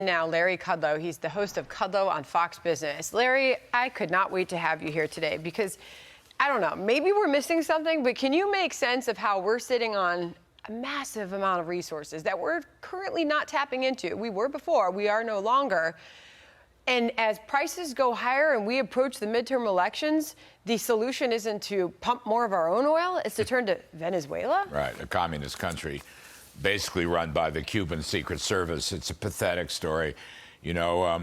Now, Larry Kudlow, he's the host of Kudlow on Fox Business. Larry, I could not wait to have you here today because, I don't know, maybe we're missing something, but can you make sense of how we're sitting on a massive amount of resources that we're currently not tapping into? We were before, we are no longer. And as prices go higher and we approach the midterm elections, the solution isn't to pump more of our own oil, it's to turn to Venezuela? Right, a communist country basically run by the Cuban Secret Service. It's a pathetic story. You know,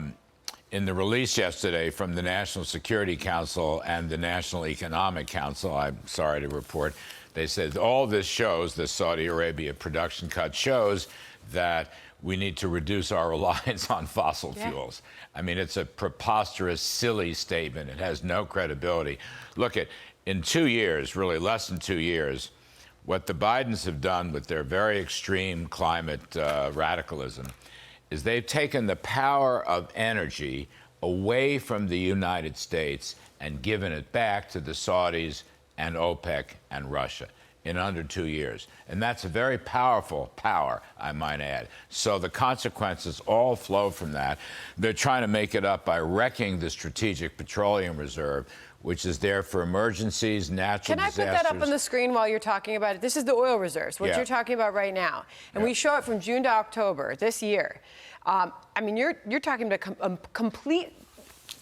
in the release yesterday from the National Security Council and the National Economic Council, I'm sorry to report, they said all this shows, the Saudi Arabia production cut shows that we need to reduce our reliance on fossil fuels. I mean, it's a preposterous, silly statement. It has no credibility. Look, in 2 years, really less than 2 years, what the Bidens have done with their very extreme climate radicalism is they've taken the power of energy away from the United States and given it back to the Saudis and OPEC and Russia in under 2 years. And that's a very powerful power, I might add. So the consequences all flow from that. They're trying to make it up by wrecking the Strategic Petroleum Reserve, which is there for emergencies, natural disasters. Can I put that up on the screen while you're talking about it? This is the oil reserves, what you're talking about right now. And we show it from June to October this year. I mean, you're talking about a complete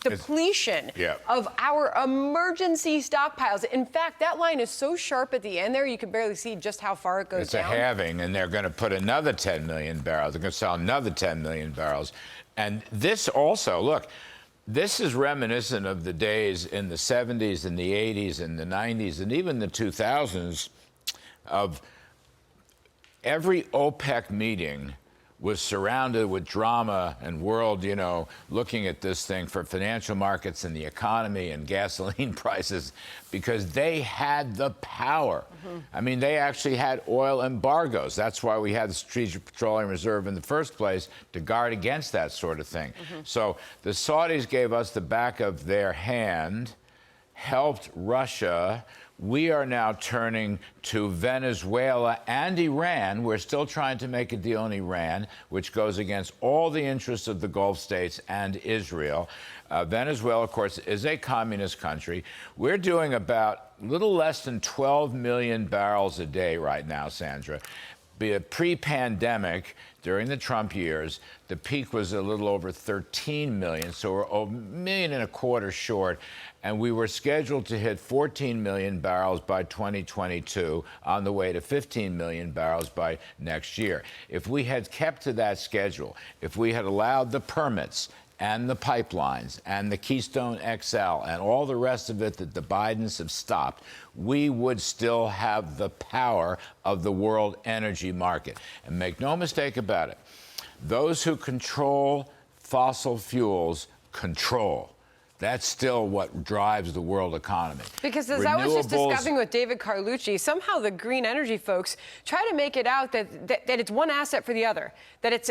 depletion of our emergency stockpiles. In fact, that line is so sharp at the end there, you can barely see just how far it goes down. It's a halving, and they're going to put another 10 million barrels. They're going to sell another 10 million barrels. And this also, look, this is reminiscent of the days in the 70s and the 80s and the 90s and even the 2000s of every OPEC meeting was surrounded with drama and world, you know, looking at this thing for financial markets and the economy and gasoline prices because they had the power. I mean, they actually had oil embargoes. That's why we had the Strategic Petroleum Reserve in the first place, to guard against that sort of thing. So the Saudis gave us the back of their hand, helped Russia. We are now turning to Venezuela and Iran. We're still trying to make a deal in Iran, which goes against all the interests of the Gulf states and Israel. Venezuela, of course, is a communist country. We're doing about a little less than 12 million barrels a day right now, Sandra. Pre-pandemic, during the Trump years, the peak was a little over 13 million, so we're $1.25 million short, and we were scheduled to hit 14 million barrels by 2022, on the way to 15 million barrels by next year. If we had kept to that schedule, if we had allowed the permits and the pipelines and the Keystone XL and all the rest of it that the Bidens have stopped, we would still have the power of the world energy market. And make no mistake about it, those who control fossil fuels control. That's still what drives the world economy. Because as I was just discussing with David Carlucci, somehow the green energy folks try to make it out that it's one asset for the other, that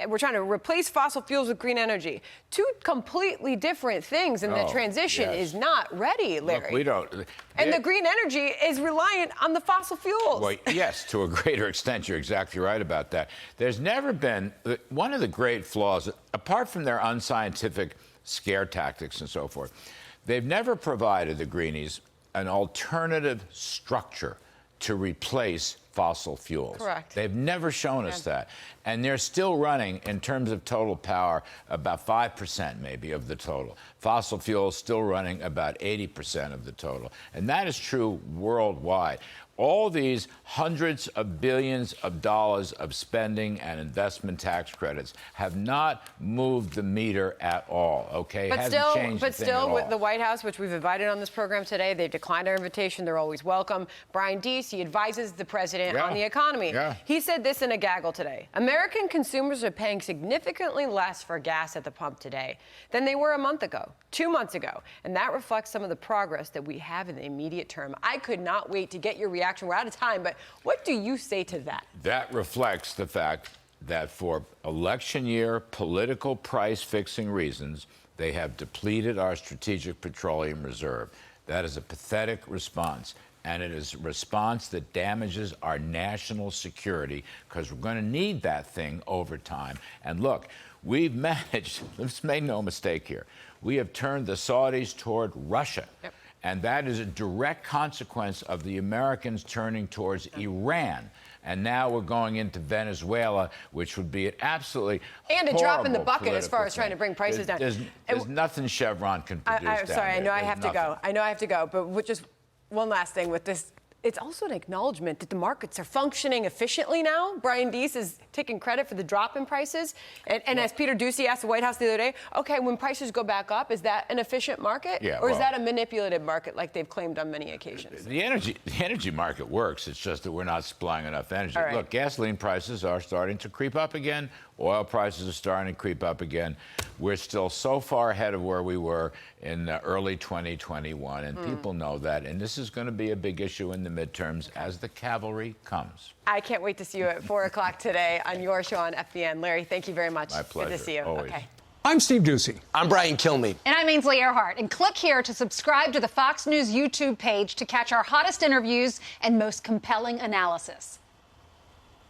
we're trying to replace fossil fuels with green energy. Two completely different things, and the transition is not ready, Larry. Look, we don't. And the green energy is reliant on the fossil fuels. Well, yes, to a greater extent, you're exactly right about that. There's never been, one of the great flaws, apart from their unscientific scare tactics and so forth, they've never provided the greenies an alternative structure to replace fossil fuels. Correct. They've never shown us that. And they're still running, in terms of total power, about 5% maybe of the total. Fossil fuels still running about 80% of the total. And that is true worldwide. All these hundreds of billions of dollars of spending and investment tax credits have not moved the meter at all, okay? But still, with the White House, which we've invited on this program today, they've declined our invitation. They're always welcome. Brian Deese, he advises the president on the economy. He said this in a gaggle today. American consumers are paying significantly less for gas at the pump today than they were a month ago, 2 months ago. And that reflects some of the progress that we have in the immediate term. I could not wait to get your reaction. We're out of time, but what do you say to that? That reflects the fact that for election year political price fixing reasons, they have depleted our Strategic Petroleum Reserve. That is a pathetic response. and it is a response that damages our national security, because we're going to need that thing over time. And look, we've managed, let's make no mistake here, we have turned the Saudis toward Russia. Yep. And that is a direct consequence of the Americans turning towards Iran. And now we're going into Venezuela, which would be an absolutely and a drop in the bucket as far as trying to bring prices down. There's nothing Chevron can produce. I'm sorry, I know I have to go. I know I have to go. But just one last thing with this. It's also an acknowledgement that the markets are functioning efficiently now. Brian Deese is taking credit for the drop in prices. And as Peter Doocy asked the White House the other day, okay, when prices go back up, is that an efficient market? Yeah, or is that a manipulative market like they've claimed on many occasions? The energy market works. It's just that we're not supplying enough energy. Right. Look, gasoline prices are starting to creep up again. Oil prices are starting to creep up again. We're still so far ahead of where we were in early 2021, and people know that. And this is going to be a big issue in the midterms as the cavalry comes. I can't wait to see you at 4 o'clock today on your show on FBN. Larry, thank you very much. My pleasure. Good to see you. Always. Okay. I'm Steve Doocy. I'm Brian Kilmeade. And I'm Ainsley Earhart. And click here to subscribe to the Fox News YouTube page to catch our hottest interviews and most compelling analysis.